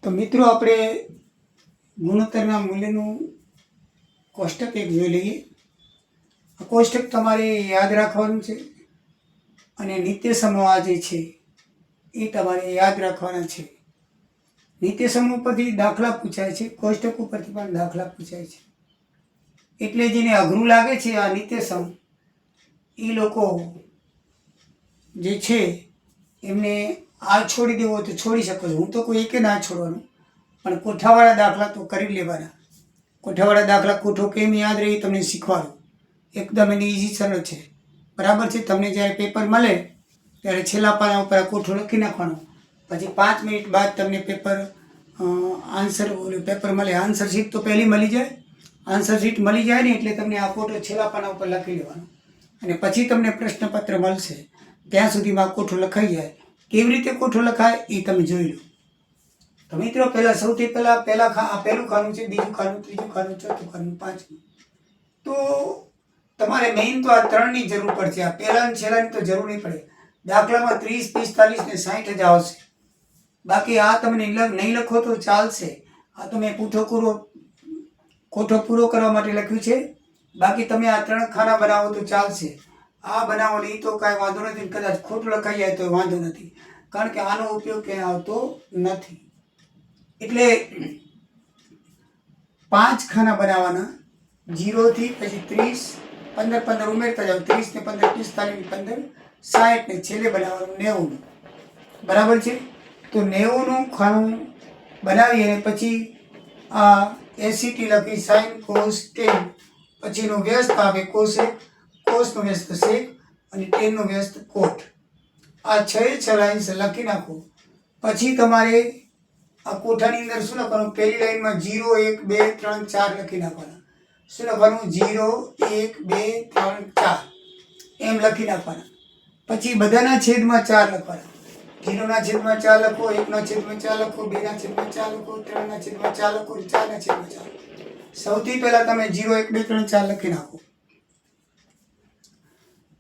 તો મિત્રો આપણે ગુણોત્તરના મૂલ્યનું કોષ્ટક એક જોઈ લઈએ. આ કોષ્ટક તમારે યાદ રાખવાનું છે અને નિત્ય સમૂહ જે છે એ તમારે યાદ રાખવાના છે. નિત્ય સમૂહ પરથી દાખલા પૂછાય છે, કોષ્ટક ઉપરથી પણ દાખલા પૂછાય છે. એટલે જેને અઘરું લાગે છે આ નિત્ય સમૂહ એ લોકો જે છે એમને આ છોડી દેવો તો છોડી શકો છો. હું તો કોઈ એકે ના છોડવાનું, પણ કોઠાવાળા દાખલા તો કરી લેવાના. કોઠાવાળા દાખલા કોઠો કેમ યાદ રહે તમને શીખવાડું. એકદમ એની ઇઝી સરળ છે, બરાબર છે. તમને જ્યારે પેપર મળે ત્યારે છેલ્લા પાના ઉપર આ કોઠો લખી નાખવાનો. પછી 5 મિનિટ બાદ તમને પેપર પેપર મળે. આન્સર શીટ તો પહેલી મળી જાય. આન્સર શીટ મળી જાય ને એટલે તમને આ કોઠો છેલ્લા પાના ઉપર લખી લેવાનો અને પછી તમને પ્રશ્નપત્ર મળશે. ત્યાં સુધીમાં આ કોઠો લખાઈ જાય. કેવી રીતે કોઠો લખાય એ તમે જોઈ લો. તો મિત્રો સૌથી પહેલું ખાનું છે, બીજું ખાનું, ત્રીજું ખાનું, ચોથું ખાનું, પાંચમું. તો તમારે મેઇન તો આ 3ની જરૂર પડશે. આ પહેલા અને છેલ્લાની તો જરૂર નહીં પડે. દાખલામાં 30, 45 ને 60 જ આવશે. બાકી આ તમને નહીં લખો તો ચાલશે. આ તમે કોઠો પૂરો કરવા માટે લખ્યું છે. બાકી તમે આ 3 ખાના બનાવો તો ચાલશે. આ બનાવો નહીં તો કાંઈ વાંધો નથી. કદાચ ખોટું લખાઈ જાય તો વાંધો નથી, કારણ કે આનો ઉપયોગ ક્યાંય આવતો નથી. એટલે 5 ખાના બનાવવાના. 0 થી પછી 30, 15 ઉમેરતા જાઓ. 30 ને 15, 45 ને 15, 60 ને છેલ્લે બનાવવાનું 90. બરાબર છે. તો 90નું ખાનું બનાવી અને પછી આ ACT લખી sin cos tan. પછીનો વ્યસ્ત આવે cosec, cosનો વ્યસ્ત sec અને tanનો વ્યસ્ત cot. આ 6 લાઈન લખી નાખો. પછી તમારે આ કોઠાની અંદર શું લખવાનું? પહેલી લાઈનમાં 0, 1, 2, 3, 4 લખી નાખવાના. શું લખવાનું? 0, 1, 2, 3, 4 એમ લખી નાખવાના. પછી બધાના છેદમાં 4 લખવાના. 0ના છેદમાં 4 લખો, 1ના છેદમાં 4 લખો, 2ના છેદમાં 4 લખો, 3ના છેદમાં 4 લખો, 4ના છેદમાં 4. સૌથી પહેલા તમે 0, 1, 2, 3, 4 લખી નાખો.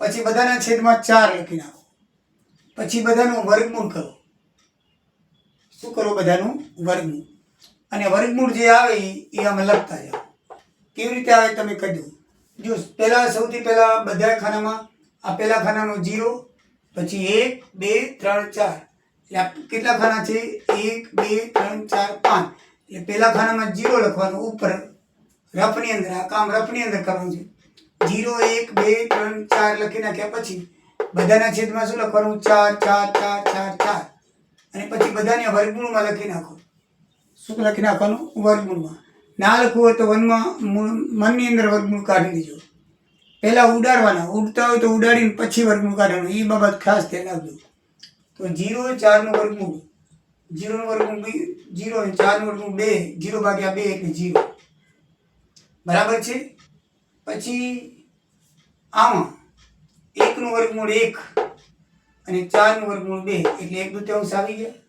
પછી બધાના છેદમાં 4 લખી નાખો. પછી બધાનું વર્ગમૂળ કરો. શું કરો? બધાનું વર્ગમૂળ. અને વર્ગમૂળ જે આવે એ આમાં લખતા જાઓ. કેવી રીતે આવે તમે કહી દો. જો સૌથી પહેલા બધા ખાનામાં આ પહેલા ખાનાનો 0, પછી 1, 2, 3, 4. એટલે કેટલા ખાના છે? 1, 2, 3, 4, 5. એટલે પહેલા ખાનામાં 0 લખવાનું ઉપર રફની અંદર. આ કામ રફની અંદર કરવાનું છે. 0, 1, 2, 3, 4 લખી નાખ્યા પછી બધાના છેદમાં શું લખવાનું? 4, 4, 4, 4, 4. અને પછી બધાને વર્ગમૂળમાં લખી નાખો. શું લખી નાખવાનું? વર્ગમૂળમાં. ના લખવું હોય તો મનની અંદર વર્ગમૂળ કાઢી દેજો. પહેલાં ઉડાડવાના. ઉડતા હોય તો ઉડાડીને પછી વર્ગમૂળ કાઢવાનું. એ બાબત ખાસ ધ્યાન રાખજો. તો 0, 4નું વર્ગમૂળ, 0નું વર્ગમૂળ 0 અને 4નું વર્ગમૂળ 2, 0 ભાગ્યા 2 એટલે 0. બરાબર છે. પછી આમાં 1નું વર્ગમૂળ 1 અને 4નું વર્ગમૂળ 2 એટલે 1/2 આવી ગયા.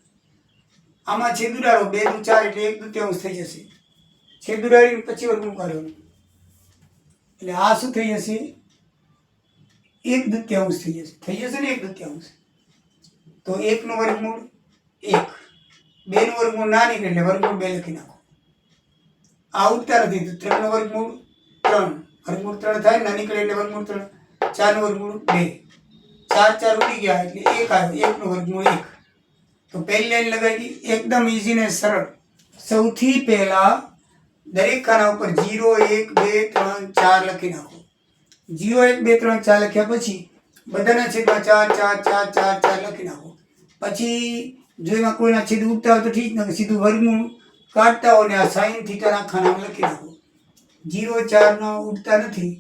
આમાં છેદ ઉડાડો. 2 દુ 4 એટલે 1/2 થઈ જશે. છેદ ઉડાડીને પછી વર્ગમૂળ કાઢવાનું. એટલે આ શું થઈ જશે? 1/2 થઈ જશે. થઈ જશે ને 1/2. તો 1નું વર્ગમૂળ 1, 2નું વર્ગમૂળ ના નીકળે એટલે વર્ગમૂળ 2 લખી નાખો. આ ઉડતા નથી તો 3નું વર્ગમૂળ 3. વર્ગમૂળ 3 થાય ના નીકળે એટલે વર્ગમૂળ 3. 4નું વર્ગમૂળ 2. 4 4 ઉડી ગયા એટલે 1 આવ્યો. 1નું વર્ગમૂળ 1. તો પહેલી લાઈન લગાવી. એકદમ ઇઝી ને સરળ. સૌથી પહેલા દરેક ખાના ઉપર 0, 1, 2, 3, 4 લખી નાખો. 0, 1, 2, 3, 4 લખ્યા પછી બધાના છેદમાં 4, 4, 4, 4, 4 લખી નાખો. પછી જો એમાં કોઈના છેદ ઉડતા હોય તો ઠીક, નથી સીધું વર્ગમૂળ કાઢતા હોય ને આ સાઈન થીટાના ખાનામાં લખી નાખો. 0, 4 ઉડતા નથી.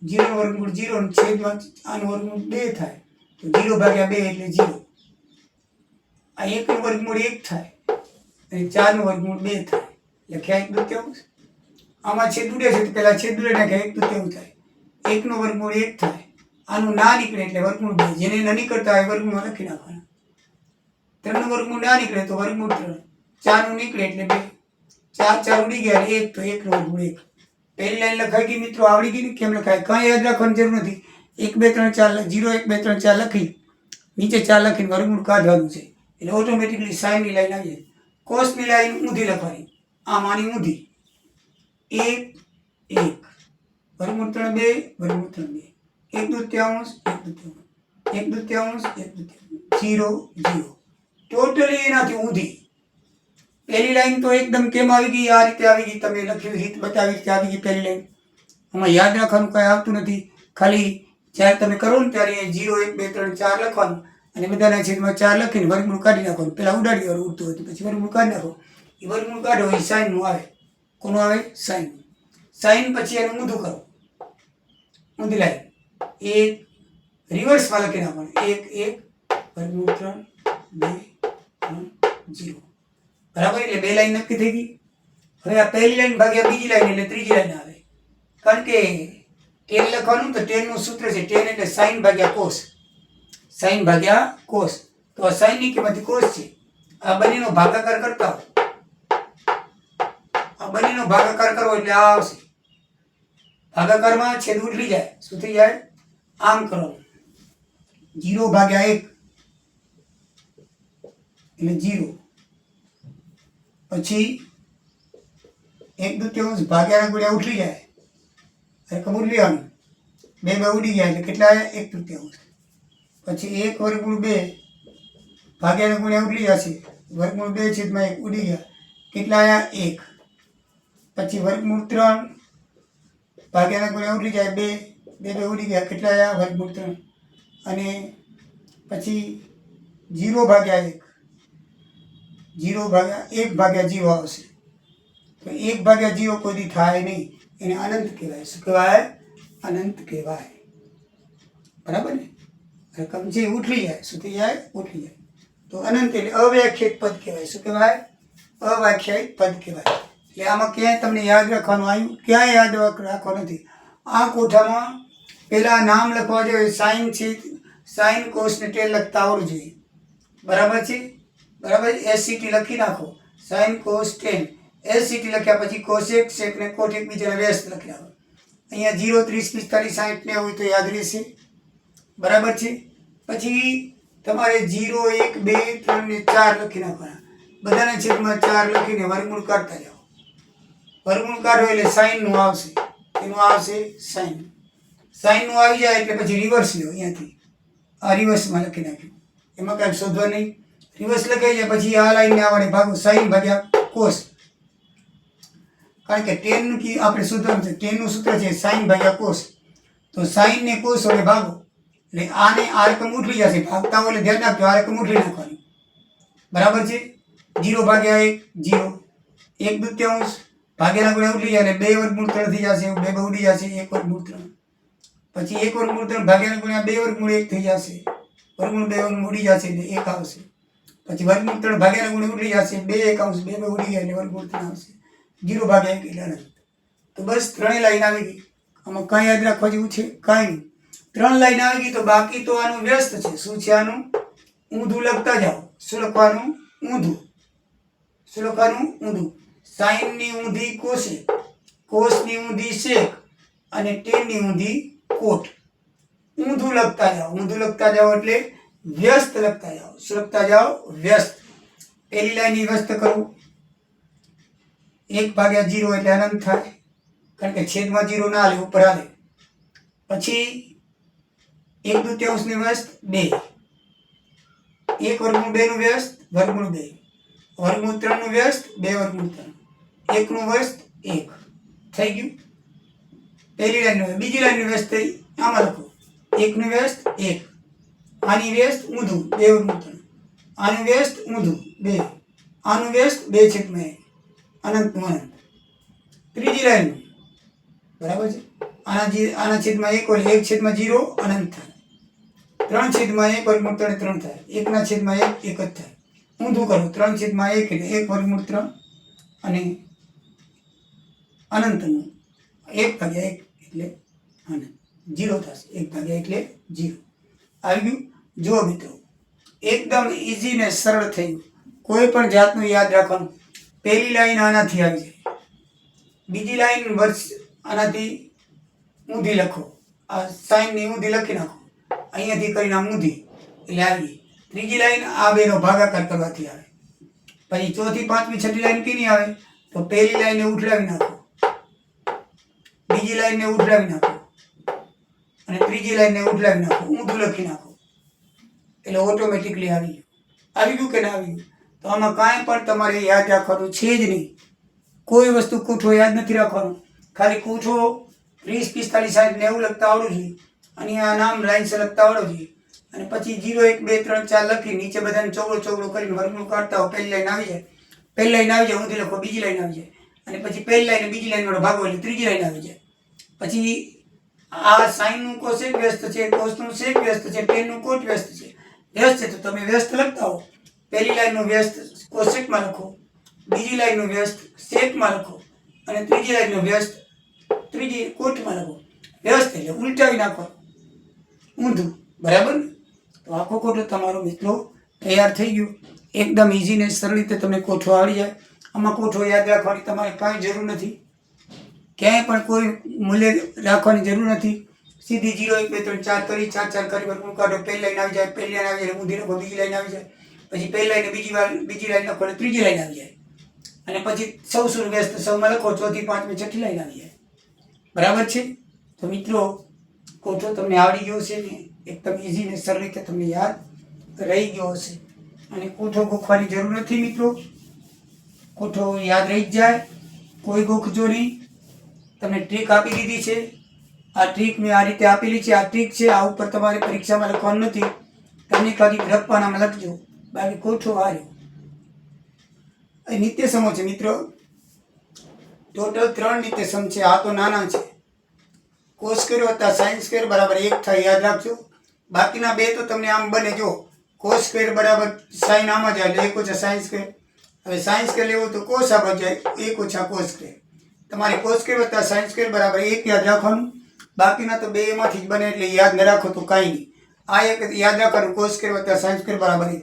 0 વર્ગમૂળ 0 અને છેદમાં આનું વર્ગમૂળ 2 થાય તો 0 ભાગ્યા 2 એટલે 0. આ 1નું વર્ગમૂળ 1 થાય અને 4નું વર્ગમૂળ 2 થાય. લખ્યા 1/2. આમાં છેદ ઉડે છે તો પહેલા છેદ ઉડે નાખ્યા 1/2 થાય. 1નું વર્ગમૂળ 1 થાય. આનું ના નીકળે એટલે વર્ગમૂળ 2. જેને ન નીકળતા હોય વર્ગમૂળ લખી નાખવાના. 3નું વર્ગમૂળ ના નીકળે તો વર્ગમૂળ 3. 4નું નીકળે એટલે 2. 4 4 ઉડી ગયા એટલે 1 તો 1નું વર્ગમૂળ 1. પહેલી લાઈન લખાઈ ગઈ મિત્રો. આવડી ગઈ ને કેમ લખાય? કાંઈ યાદ રાખવાની જરૂર નથી. 1 2 3 4 0 1 2 3 4 લખી નીચે 4 લખીને વર્ગમૂળ કાઢવાનું છે એટલે ઓટોમેટિકલી સાઈનની લાઈન આવી જાય. કોસની લાઈન ઊંધી લખવાની, આમ આની ઊંધી, 1 1 વર્ગમૂળ 3 2 વર્ગમૂળ 3 2 1 દૂત્યાંશ 1 દૂત્યાંશ 1 દૂત્યાંશ 1 દૂત્યાંશ 0 0 ટોટલી એનાથી ઊંધી. પહેલી લાઈન તો એકદમ કેમ આવી ગઈ, આ રીતે આવી ગઈ, તમે લખ્યું રીત બતાવી રીતે આવી ગઈ પહેલી લાઈન. આમાં યાદ રાખવાનું કાંઈ આવતું નથી, ખાલી જ્યારે તમે કરો ને ત્યારે 0 1 2 3 4 લખવાનું અને બધાના છેદમાં 4 લખીને વર્ગમૂળ કાઢી નાખવાનું. પહેલાં ઉડાડી દેવાનું ઉડતું હતું, પછી વર્ગમૂળ કાઢી નાખો. એ વર્ગમૂળ કાઢો એ સાઈનનું આવે. કોનું આવે? સાઈનનું. સાઈન પછી એનું ઊંધું કરો, ઊંધી લાઈન 1 રિવર્સમાં લખી નાખવાનું, 1 1 વર્ગમૂળ 3 2 3 0. બરાબર? એટલે બે લાઈન નક્કી થઈ ગઈ. હવે આ પહેલી લાઈન ભાગ્યા બીજી લાઈન એટલે ત્રીજી લાઈન આવે. કારણ કે tan લખવાનું તો tan નું સૂત્ર છે, tan એટલે sin ભાગ્યા cos, sin ભાગ્યા cos. તો આ sin ની કિંમત cos છે. આ બંનેનો ભાગાકાર કરતા હો, આ બંનેનો ભાગાકાર કરવો એટલે આ આવશે. ભાગાકારમાં છેદ ઉઠી જાય, શું થઈ જાય? આમ કરો, 0 ભાગ્યા 1 એટલે 0, પછી 1 દૂત્યાંશ ભાગ્યા ગુણ્યા ઉઠી જાય, રકમ ઉડી લેવાનું, 2 2 ઉડી ગયા એટલે કેટલા આવ્યા? 1 તૃતીયાંશ. પછી 1 વર્ગમૂળ 2 ભાગ્યા ગુણ્યા ઉડી જશે, વર્ગમૂળ 2 છેદમાં 1 ઉડી ગયા, કેટલા આવ્યા? 1. પછી વર્ગમૂળ 3 ભાગ્યા ગુણ્યા ઉડી જાય, 2 2 ઉડી ગયા, કેટલા આવ્યા? વર્ગમૂળ 3. અને પછી 0 ભાગ્યા 1, 0 ભાગ્યા 1 ભાગ્યા 0 આવશે. તો 1 ભાગ્યા 0 કોઈ દી થાય નહીં, એને અનંત કહેવાય. શું કહેવાય? અનંત કહેવાય. બરાબર ને? રકમ જે ઉઠી જાય, શું થઈ જાય? ઉઠી જાય. તો અનંત એટલે અવ્યાખ્યાયિત પદ કહેવાય. શું કહેવાય? અવ્યાખ્યાયિત પદ કહેવાય. એટલે આમાં ક્યાંય તમને યાદ રાખવાનું આવ્યું? ક્યાંય યાદ રાખવાનું નથી. આ કોઠામાં પહેલાં નામ લખવા જોઈએ, સાઈન છે, સાઈન કોસ ને ટેન લખતા આવડવું જોઈએ. બરાબર છે? બરાબર? SCT લખી નાખો, સાઈન કોસ ટેન. SCT લખ્યા પછી કોસેક સેક ને કોટેક બીજાના વ્યસ્ત લખી નાખો. અહીંયા 0 30 45 60 ને હોય તો યાદ રહેશે. બરાબર છે? પછી તમારે 0 1 2 3 ને 4 લખી નાખવાના, બધાના છેદમાં 4 લખીને વર્ગમૂળ કાઢતા જાઓ. વર્ગમૂળ કાઢો એટલે સાઈન નું આવશે, એનું આવશે સાઈન. સાઈન નું આવી જાય એટલે પછી રિવર્સ લો, અહીંયાથી આ રિવર્સમાં લખી નાખ્યું, એમાં કાંઈ શોધવા નહીં. રિવર્સ લખાઈ જાય પછી આ લાઈનને આવડે ભાગો, સાઈન ભાગ્યા કોસ. કારણ કે ટેન નું આપણે શોધવાનું છે, ટેન નું સૂત્ર છે સાઈન ભાગ્યા કોસ. તો સાઈન ને કોસ વડે ભાગો એટલે આને આ રકમ ઉઠી જશે. ભાગતા હોય એટલે ધ્યાન રાખજો, આ રકમ ઉઠી નાખવાની. બરાબર છે? 0 ભાગ્યા 1 0, 1 દૂત્યાંશ ભાગ્યાના ગુણ્યા ઉઠી જાય એટલે 2 વર્ગમૂળ 3 થઈ જશે, 2 2 ઉડી જશે, 1 વર્ગમૂળ 3. પછી 1 વર્ગમૂળ 3 ભાગ્યાના ગુણ્યા 2 વર્ગમૂળ 1 થઈ જશે, વર્ગમૂળ 2 વર્ગમૂળ ઉડી જશે એટલે 1 આવશે. પછી વર્ગમૂળ 3 ભાગ્યાના ગુણ્યા ઉડી જશે, 2 1 2 2 ઉડી ગયા એટલે વર્ગમૂળ 3 આવશે. 0 ભાગ્યા 1 એટલે અનંત. તો બસ 3 લાઈન આવી ગઈ. આમાં કાંઈ યાદ રાખવા જેવું છે? કાંઈ નહીં. 3 લાઈન આવી ગઈ તો બાકી તો આનું વ્યસ્ત છે. શું છે આનું? ઊંધું લખતા જાઓ. શું લખવાનું? ઊંધું. શું લખવાનું? ઊંધું. સાઈન ની ઊંધી કોસેક, કોસ ની ઊંધી સેક અને ટેન ની ઊંધી કોટ. ઊંધું લખતા જાઓ. ઊંધું લખતા જાઓ એટલે વ્યસ્ત લખતા જાઓ. શું લખતા જાઓ? વ્યસ્ત. પહેલી લાઈન વ્યસ્ત કરવું, 1 ભાગ્યા 0 એટલે અનંત થાય, કારણ કે છેદમાં 0 ના હાલે, ઉપર હાલે. પછી 1 દૂત્યાંશ ની વ્યસ્ત 2, 1 વર્ગમૂળ 2 નું વ્યસ્ત વર્ગમૂળ 2, વર્ગમૂળ 3 નું વ્યસ્ત 2 વર્ગમૂળ 3, 1 નું વ્યસ્ત 1 થઈ ગયું. પહેલી લાઈન. બીજી લાઈન વ્યસ્ત થઈ, આમાં લખો 1 નું વ્યસ્ત 1, આની વ્યસ્ત ઊંધું 2 વર્ગમૂળ 3, આનું વ્યસ્ત ઊંધું 2, આનું વ્યસ્ત 2 છેદમાં 1, અનંત નું અનંત. ત્રીજી લાઈન. બરાબર છે? આના છેદમાં 1 હોય 1 છેદમાં 0 અનંત થાય, 3 છેદમાં 1 વર્ગમૂળ 3 3 થાય, 1 ના છેદમાં 1 1 જ થાય. ઊંધું કરો, 3 છેદમાં 1 એટલે 1 વર્ગમૂળ 3 અને અનંતનું 1 ભાગ્યા 1 એટલે અનંત 0 થશે. 1 ભાગ્યા એટલે 0 આવી ગયું. જુઓ મિત્રો, એકદમ ઇઝી ને સરળ થયું. કોઈ પણ જાતનું યાદ રાખવાનું. પહેલી લાઈન આનાથી આવી જાય, બીજી લાઈન વર્ષ આનાથી ઊંધી લખો, આ સાઈનની ઊંધી લખી નાખો, અહીંયાથી કરીને આમ ઊંધી એટલે આવી ગઈ. ત્રીજી લાઈન આ બેનો ભાગાકાર કરવાથી આવે. પછી ચોથી પાંચમી છઠ્ઠી લાઈન કેની આવે તો પહેલી લાઈને ઉઠલાવી નાખો, બીજી લાઈને ઉઠલાવી નાખો અને ત્રીજી લાઈને ઉઠલાવી નાખો, ઊંધું લખી નાખો એટલે ઓટોમેટિકલી આવી ગયું કે ના આવી ગયું? તો આમાં કાંઈ પણ તમારે યાદ રાખવાનું છે જ નહીં. કોઈ વસ્તુ કોઠો યાદ નથી રાખવાનો. ખાલી કોઠો 30, 45, 60, 90 લખતા આવડવું જોઈએ અને આ નામ લાઈનસર લખતા આવડવું જોઈએ. અને પછી 0, 1, 2, 3, 4 લખી નીચે બધાને ચોગડો કરીને વર્ગમૂળ કાઢતા હો. પહેલી લાઈન આવી જાય, પહેલી લાઈન આવી જાય, ઊંધી લખો, બીજી લાઈન આવી જાય અને પછી પહેલી લાઈન બીજી લાઈન વડે ભાગો એટલે ત્રીજી લાઈન આવી જાય. પછી આ સાઈનનું કોસેક વ્યસ્ત છે, કોસનું સેક વ્યસ્ત છે, ટેનનું કોટ વ્યસ્ત છે. વ્યસ્ત છે તો તમે વ્યસ્ત લખતા હો. પહેલી લાઈનનું વ્યસ્ત કોસેકમાં લખો, બીજી લાઈનનું વ્યસ્ત સેકમાં લખો અને ત્રીજી લાઈનનું વ્યસ્ત ત્રીજી કોટમાં લખો. વ્યસ્ત એટલે ઉલટાવી નાખો, ઊંધું. બરાબર ને? તો આખો કોઠો તમારો મિત્રો તૈયાર થઈ ગયો. એકદમ ઇઝી ને સરળ રીતે તમને કોઠો આવડી જાય. આમાં કોઠો યાદ રાખવાની તમારે કાંઈ જરૂર નથી, ક્યાંય પણ કોઈ મૂલ્ય રાખવાની જરૂર નથી. સીધી 0, 1, 2, 3, 4 કરી 4 કરી વર્ગમૂળ કાઢો. પહેલી લાઈન આવી જાય, પહેલી લાઈન આવી જાય, ઊંધી લખો, બીજી લાઈન આવી જાય, પછી પહેલી લાઈને બીજી લાઈન લખો, ત્રીજી લાઈન આવી જાય અને પછી સૌ સુર વ્યસ્ત સૌમાં લખો, ચોથી પાંચમી છઠ્ઠી લાઈન આવી જાય. બરાબર છે? તો મિત્રો કોઠો તમને આવડી ગયો છે ને, એકદમ ઇઝી ને સરળ રીતે તમને યાદ રહી ગયો હશે. અને કોઠો ગોખવાની જરૂર નથી મિત્રો, કોઠો યાદ રહી જ જાય. કોઈ ગોખજો નહીં. તમને ટ્રીક આપી દીધી છે. આ ટ્રીક મેં આ રીતે આપેલી છે. આ ટ્રીક છે, આ ઉપર તમારે પરીક્ષામાં લખવાનું નથી. તમને ખાલી રફપાનામાં લખજો, બાકી કોઠો હાર્યો. નિત્યસમો છે મિત્રો, ટોટલ 3 નિત્યસમ છે. આ તો નાના છે. કોસ સ્ક્વેર વત્તા સાઇન સ્ક્વેર બરાબર 1 થાય, યાદ રાખજો. બાકીના બે તો તમને આમ બને. જો કોસ સ્ક્વેર બરાબર સાઇન આમાં જાય એટલે 1 ઓછા સાઇન સ્ક્વેર. હવે સાઇન સ્ક્વેર લેવું તો કોસ આ બાજુ જાય, 1 ઓછા કોસ સ્ક્વેર. તમારે કોસ સ્ક્વેર વત્તા સાઇન સ્ક્વેર બરાબર 1 યાદ રાખવાનું. બાકીના તો બે એમાંથી જ બને એટલે યાદ ન રાખો તો કાંઈ નહીં. આ એક યાદ રાખવાનું, કોસ સ્ક્વેર વત્તા સાઇન સ્ક્વેર બરાબર 1.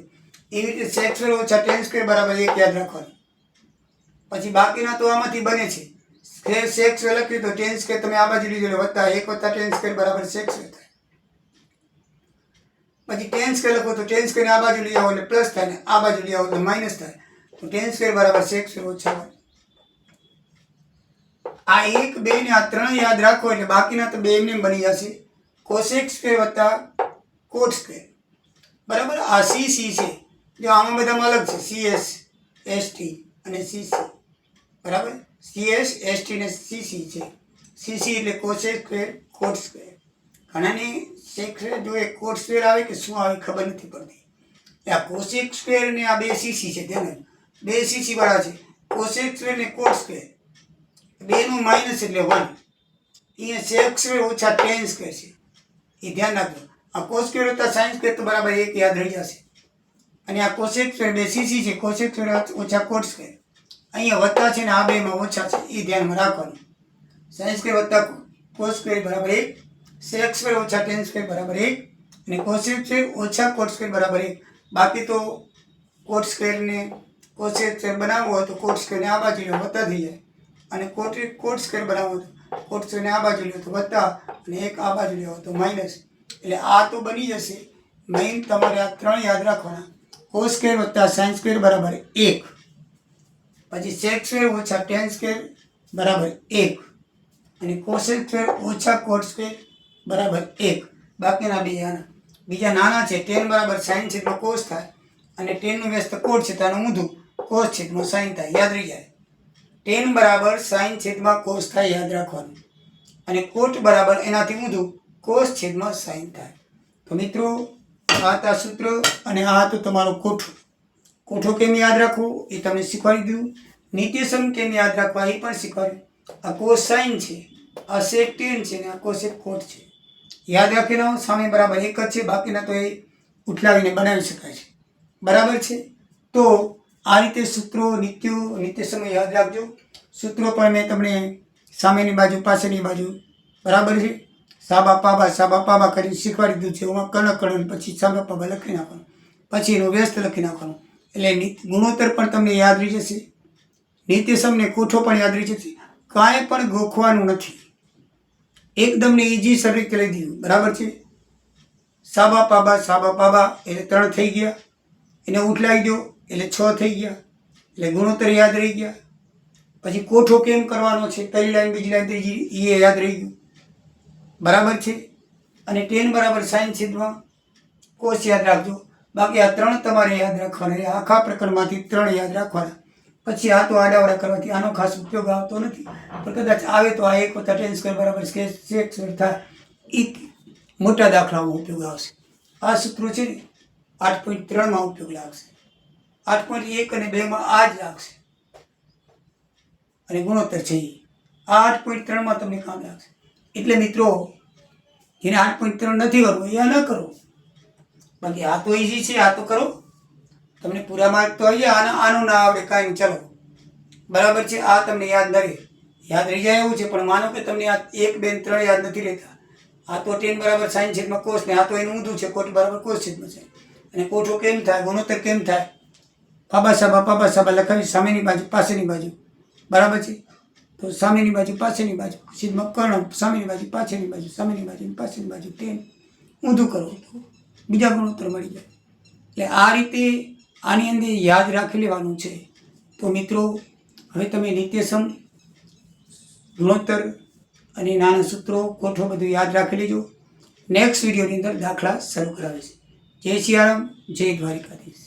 એવી રીતે સેક સ્ક્વેર ઓછા ટેન સ્ક્વેર બરાબર 1 યાદ રાખવાનું. પછી બાકીના તો આમાંથી બને છે. સેક સ્ક્વેર લખ્યું તો ટેન સ્ક્વેર તમે આ બાજુ લીધો એટલે વત્તા 1 વત્તા ટેન સ્ક્વેર બરાબર સેક સ્ક્વેર થાય. પછી ટેન સ્ક્વેર લખો તો ટેન સ્ક્વેર આ બાજુ લઈ આવો એટલે પ્લસ થાય ને આ બાજુ લઈ આવો એટલે માઇનસ થાય. તો ટેન સ્ક્વેર બરાબર સેક સ્ક્વેર ઓછા 1. આ 1, 2 ને આ 3 યાદ રાખો એટલે બાકીના તો બે એમને બની જશે. કોસેક સ્ક્વેર વત્તા કોટ સ્ક્વેર બરાબર. આ સી છે, જો આમાં બધામાં અલગ છે, CS, ST અને CC બરાબર. CS, ST ને CC છે. CC એટલે કોસેક સ્ક્વેર કોટ સ્ક્વેર. ઘણાને સેક સ્ક્વેર જો એ કોટ સ્ક્વેર આવે કે શું આવે ખબર નથી પડતી. આ કોસેક સ્ક્વેર ને આ બે CC છે, ધ્યાન બે CC વાળા છે. કોસેક સ્ક્વેર ને કોટ સ્ક્વેર બેનું માઇનસ એટલે 1. અહીંયા સેક સ્ક્વેર ઓછા ટેન સ્ક્વેર છે, એ ધ્યાન રાખજો. આ કોસ સ્ક્વેર વત્તા સાઇન સ્ક્વેર તો બરાબર 1 યાદ રહી જશે. અને આ કોસેક સ્ક્વેર બે CC છે, કોસેક સ્ક્વેર ઓછા કોટ સ્ક્વેર. અહીંયા વત્તા છે ને આ બેમાં ઓછા છે, એ ધ્યાનમાં રાખવાનું. સાઇન સ્ક્વેર વત્તા કોસ સ્ક્વેર બરાબર 1, સેક સ્ક્વેર ઓછા ટેન સ્ક્વેર બરાબર 1 અને કોસેક સ્ક્વેર ઓછા કોટ સ્ક્વેર બરાબર 1. બાકી તો કોટ સ્ક્વેર ને કોસેક સ્ક્વેર બનાવવો હોય તો કોટ સ્ક્વેર ને આ બાજુ લો વત્તા થઈ જાય, અને કોટ સ્ક્વેર બનાવવો તો કોટ સ્ક્વેર ને આ બાજુ લો તો વત્તા અને 1 આ બાજુ લેવો તો માઇનસ. એટલે આ તો બની જશે. મેઇન તમારે આ 3 યાદ રાખવાના. કોસ સ્ક્વેર વત્તા સાઇન સ્ક્વેર બરાબર 1, પછી સેક સ્ક્વેર ઓછા ટેન સ્ક્વેર બરાબર 1 અને કોસેક સ્ક્વેર ઓછા કોટ સ્ક્વેર બરાબર 1. બાકીના બે આના બીજા નાના છે. ટેન બરાબર સાઇન છેદમાં કોસ થાય અને ટેનનું વ્યસ્ત કોટ છે, તાનું ઊંધું કોસ છેદમાં સાઇન થાય, યાદ રહી જાય. ટેન બરાબર સાઇન છેદમાં કોસ થાય, યાદ રાખવાનું. અને કોટ બરાબર એનાથી ઊંધું કોસ છેદમાં સાઇન થાય. તો મિત્રો આ હતા સૂત્ર અને આ હતું તમારો કોઠો. કોઠો કેમ યાદ રાખવું એ તમને શીખવાડી દીધું. નિત્યસમ કેમ યાદ રાખવા એ પણ શીખવાડ્યું. આ કોસ સાઇન છે, આ સેક ટેન છે ને આ કોસેક કોટ છે. યાદ રાખીને સામે બરાબર 1 જ છે, બાકીના તો એ ઉઠલાવીને બનાવી શકાય છે. બરાબર છે? તો આ રીતે સૂત્રો નિત્યસમ યાદ રાખજો. સૂત્રો પણ મેં તમને સામેની બાજુ પાછળની બાજુ બરાબર છે સાબા પાબા કરીને શીખવાડી દીધું છે. એમાં કણ પછી સાબા પાબા લખી નાખવાનું, પછી એનો વ્યસ્ત લખી નાખવાનો. એટલે ગુણોત્તર પણ તમને યાદ રહી જશે. નિત્યસમ ને કોઠો પણ યાદ રહી જશે. કાંઈ પણ ગોખવાનું નથી, એકદમ ને ઇઝી સરળ રીતે લઈ દીધું. બરાબર છે? સાબા પાબા એટલે 3 થઈ ગયા, એને ઉઠલાવી દો એટલે 6 થઈ ગયા. એટલે ગુણોત્તર યાદ રહી ગયા. પછી કોઠો કેમ કરવાનો છે, પહેલી લાઈન બીજી લાઈન ત્રીજી, એ યાદ રહી ગયું. બરાબર છે. અને tan બરાબર sin છેદમાં cos યાદ રાખજો. બાકી આ 3 તમારે યાદ રાખવાના. આખા પ્રકરણમાંથી 3 યાદ રાખવાના. પછી આ તો આડાવડા કરવાથી આનો ખાસ ઉપયોગ આવતો નથી, પણ કદાચ આવે તો આ 1 + tan² બરાબર sec² થાય, એ મોટા દાખલાઓમાં ઉપયોગ આવશે. આ સૂત્રો છે ને 8.3 ઉપયોગ લાગશે. 8.1 અને 2 આ જ લાગશે. અને ગુણોત્તર છે આ 8.3 તમને કામ લાગશે. એટલે મિત્રો જેને 8.3 નથી કરવું એ ન કરો. બાકી આ તો ઈઝી છે, આ તો કરો, તમને પૂરા માર્ક તો આવી જાય. આનું ના આવડે કાંઈ, ચલો બરાબર છે. આ તમને યાદ ન રહે, યાદ રહી જાય એવું છે, પણ માનો કે તમને આ 1, 2 3 યાદ નથી રહેતા. આ તો tan બરાબર sin છેદમાં cos ને આ તો એનું ઊંધું છે, કોટ બરાબર cos છેદમાં છે. અને કોઠો કેમ થાય, ગુણોત્તર કેમ થાય, પાબા સાબા લખાવી સામેની બાજુ પાછળની બાજુ. બરાબર છે. તો સામેની બાજુ પાછળની બાજુ છેદમાં કર્ણ, સામેની બાજુ પાછળની બાજુ, સામેની બાજુ પાછળની બાજુ, tan ઊંધું કરો તો બીજા ગુણોત્તર મળી જાય. એટલે આ રીતે આની અંદર યાદ રાખી લેવાનું છે. તો મિત્રો હવે તમે નિત્યસમ, ગુણોત્તર અને નાના સૂત્રો, કોઠો બધું યાદ રાખી લેજો. નેક્સ્ટ વિડીયોની અંદર દાખલા શરૂ કરાવીશ. જય સિયારામ, જય દ્વારિકાધીશ.